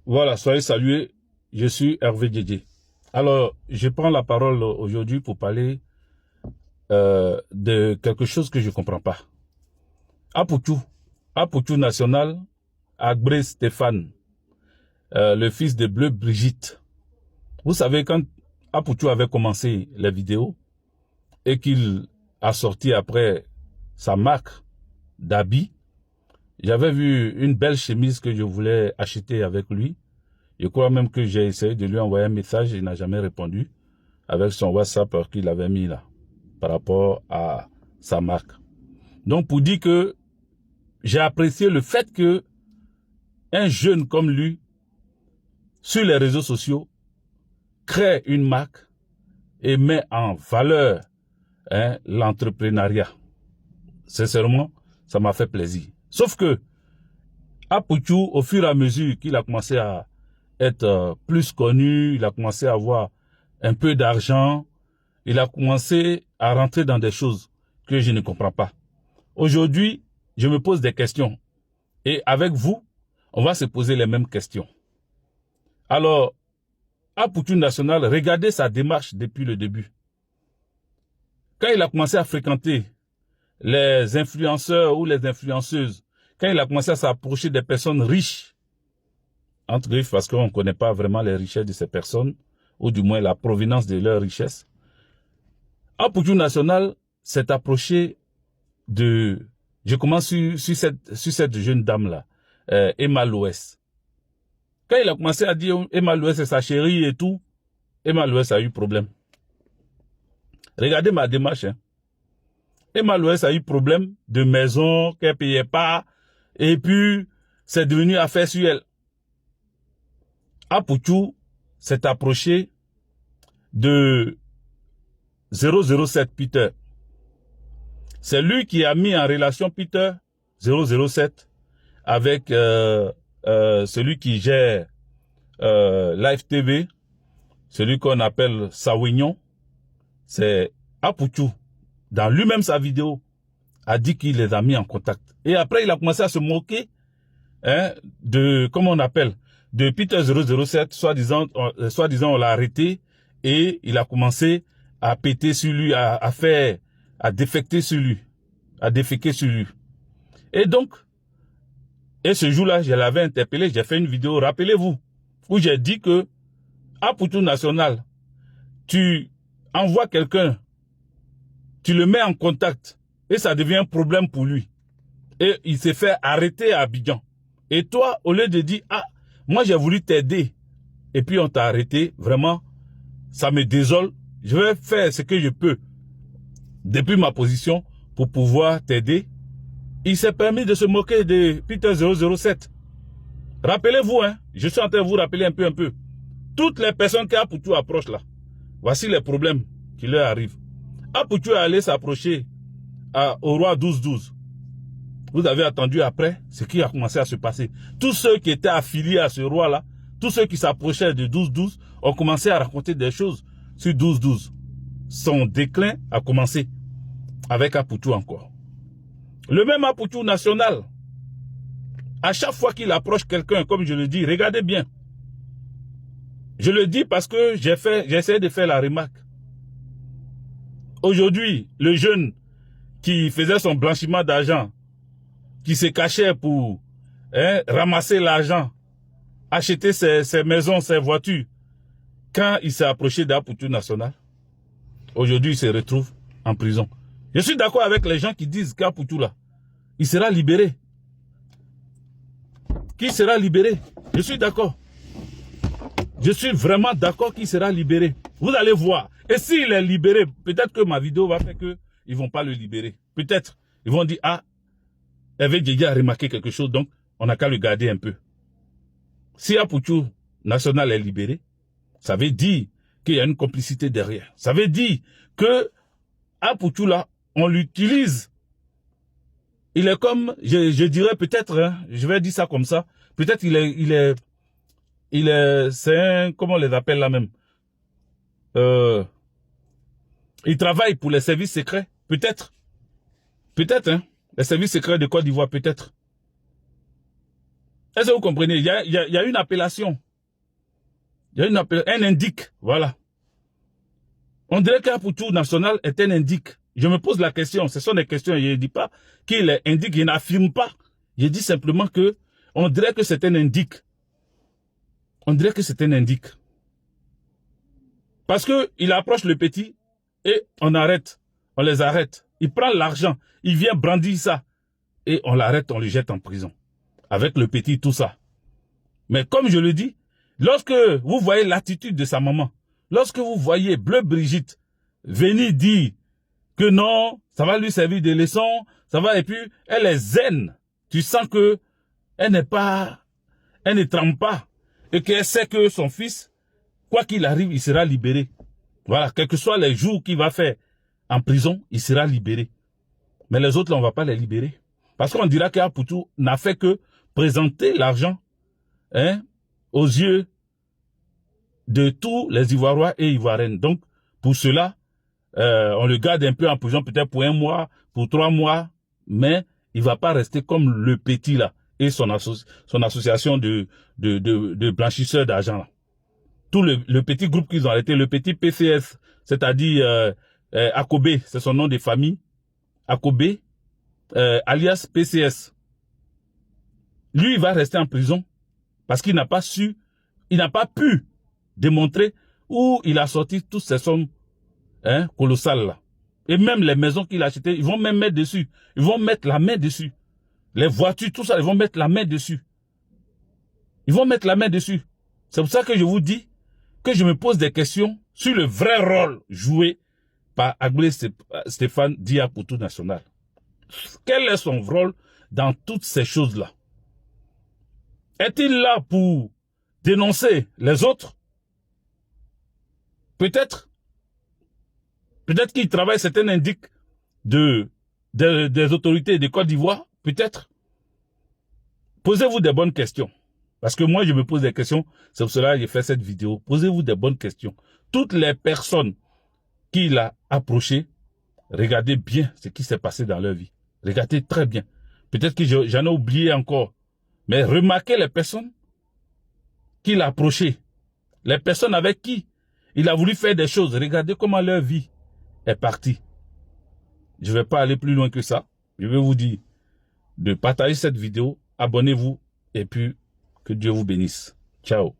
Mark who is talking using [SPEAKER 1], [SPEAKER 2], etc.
[SPEAKER 1] Voilà, soyez salués. Je suis Hervé Djedje. Alors, je prends la parole aujourd'hui pour parler de quelque chose que je ne comprends pas. Apoutou National, Agbré Stéphane, le fils de Bleu Brigitte. Vous savez, quand Apoutou avait commencé les vidéos et qu'il a sorti après sa marque d'habits, j'avais vu une belle chemise que je voulais acheter avec lui. Je crois même que j'ai essayé de lui envoyer un message, il n'a jamais répondu avec son WhatsApp qu'il avait mis là, par rapport à sa marque. Donc pour dire que j'ai apprécié le fait que un jeune comme lui, sur les réseaux sociaux, crée une marque et met en valeur l'entrepreneuriat. Sincèrement, ça m'a fait plaisir. Sauf que, Apoutou, au fur et à mesure qu'il a commencé à être plus connu, il a commencé à avoir un peu d'argent, il a commencé à rentrer dans des choses que je ne comprends pas. Aujourd'hui, je me pose des questions. Et avec vous, on va se poser les mêmes questions. Alors, Apoutou National, regardez sa démarche depuis le début. Quand il a commencé à fréquenter les influenceurs ou les influenceuses, quand il a commencé à s'approcher des personnes riches, entre griffes parce qu'on ne connaît pas vraiment les richesses de ces personnes, ou du moins la provenance de leurs richesses, Apoutou National s'est approché de... Je commence sur cette jeune dame-là, Emma Loès. Quand il a commencé à dire Emma Loès est sa chérie et tout, Emma Loès a eu problème. Regardez ma démarche. Emma Loès a eu problème de maison qu'elle ne payait pas, et puis c'est devenu affaire sur elle. Apoutou s'est approché de 007 Peter. C'est lui qui a mis en relation Peter 007 avec celui qui gère Live TV, celui qu'on appelle Sawignon. C'est Apoutou, dans lui-même sa vidéo, a dit qu'il les a mis en contact. Et après, il a commencé à se moquer de, comment on appelle, de Peter 007, soi-disant on l'a arrêté et il a commencé à péter sur lui, à défecter sur lui, à déféquer sur lui. Et donc, et ce jour-là, je l'avais interpellé, j'ai fait une vidéo, rappelez-vous, où j'ai dit que Apoutou National, tu envoies quelqu'un, tu le mets en contact et ça devient un problème pour lui. Et il s'est fait arrêter à Abidjan. Et toi, au lieu de dire, ah, moi j'ai voulu t'aider et puis on t'a arrêté, vraiment, ça me désole. Je vais faire ce que je peux depuis ma position pour pouvoir t'aider. Il s'est permis de se moquer de Peter 007. Rappelez-vous, je suis en train de vous rappeler un peu. Toutes les personnes qui Apoutou approche là, voici les problèmes qui leur arrivent. Apoutou est allé s'approcher au roi 12-12. Vous avez attendu après ce qui a commencé à se passer. Tous ceux qui étaient affiliés à ce roi-là, tous ceux qui s'approchaient de 12-12 ont commencé à raconter des choses sur 12-12. Son déclin a commencé avec Apoutou encore. Le même Apoutou National, à chaque fois qu'il approche quelqu'un, comme je le dis, regardez bien. Je le dis parce que j'ai essayé de faire la remarque. Aujourd'hui, le jeune qui faisait son blanchiment d'argent, qui se cachait pour ramasser l'argent, acheter ses maisons, ses voitures, quand il s'est approché d'Apoutou National, aujourd'hui il se retrouve en prison. Je suis d'accord avec les gens qui disent qu'Apoutou là, il sera libéré. Qui sera libéré? Je suis d'accord. Je suis vraiment d'accord qu'il sera libéré. Vous allez voir. Et s'il est libéré, peut-être que ma vidéo va faire qu'ils ne vont pas le libérer. Peut-être. Ils vont dire, ah, Hervé Djedje a remarqué quelque chose, donc on n'a qu'à le garder un peu. Si Apoutou National est libéré, ça veut dire qu'il y a une complicité derrière. Ça veut dire que Apoutou là, on l'utilise. Il est comme, je dirais peut-être, je vais dire ça comme ça, peut-être c'est un, comment on les appelle là même, il travaille pour les services secrets, peut-être, les services secrets de Côte d'Ivoire, peut-être. Est-ce que vous comprenez? Il y a une appellation. Il y a un indique, voilà. On dirait qu'Apoutou national est un indique. Je me pose la question, ce sont des questions, je ne dis pas qu'il est indique, je n'affirme pas. Je dis simplement que on dirait que c'est un indique. On dirait que c'est un indique. Parce qu'il approche le petit et on arrête, on les arrête. Il prend l'argent, il vient brandir ça et on l'arrête, on le jette en prison. Avec le petit, tout ça. Mais comme je le dis, lorsque vous voyez l'attitude de sa maman, lorsque vous voyez Bleu Brigitte venir dire que non, ça va lui servir de leçon, ça va, et puis elle est zen. Tu sens que elle ne tremble pas, et qu'elle sait que son fils, quoi qu'il arrive, il sera libéré. Voilà, quels que soient les jours qu'il va faire en prison, il sera libéré. Mais les autres, là, on ne va pas les libérer. Parce qu'on dira qu'Apoutou n'a fait que présenter l'argent aux yeux de tous les Ivoiriens et Ivoiriennes. Donc, pour cela, on le garde un peu en prison, peut-être pour 1 mois, pour 3 mois, mais il ne va pas rester comme le petit là et son association de blanchisseurs d'argent. Tout le petit groupe qu'ils ont arrêté, le petit PCS, c'est-à-dire Akobé, c'est son nom de famille, Akobé, alias PCS. Lui, il va rester en prison parce qu'il n'a pas su, il n'a pas pu démontrer où il a sorti toutes ces sommes colossales là. Et même les maisons qu'il a achetées, ils vont même mettre dessus. Ils vont mettre la main dessus. Les voitures, tout ça, ils vont mettre la main dessus. Ils vont mettre la main dessus. C'est pour ça que je vous dis que je me pose des questions sur le vrai rôle joué par Agbélé Stéphane Di Apoutou national. Quel est son rôle dans toutes ces choses-là? Est-il là pour dénoncer les autres? Peut-être. Peut-être qu'il travaille, c'est un indique des autorités de Côte d'Ivoire. Peut-être. Posez-vous des bonnes questions. Parce que moi, je me pose des questions. C'est pour cela que j'ai fait cette vidéo. Posez-vous des bonnes questions. Toutes les personnes qu'il a approchées, regardez bien ce qui s'est passé dans leur vie. Regardez très bien. Peut-être que j'en ai oublié encore. Mais remarquez les personnes qu'il a approchées. Les personnes avec qui il a voulu faire des choses. Regardez comment leur vie est partie. Je ne vais pas aller plus loin que ça. Je vais vous dire de partager cette vidéo. Abonnez-vous et puis que Dieu vous bénisse. Ciao.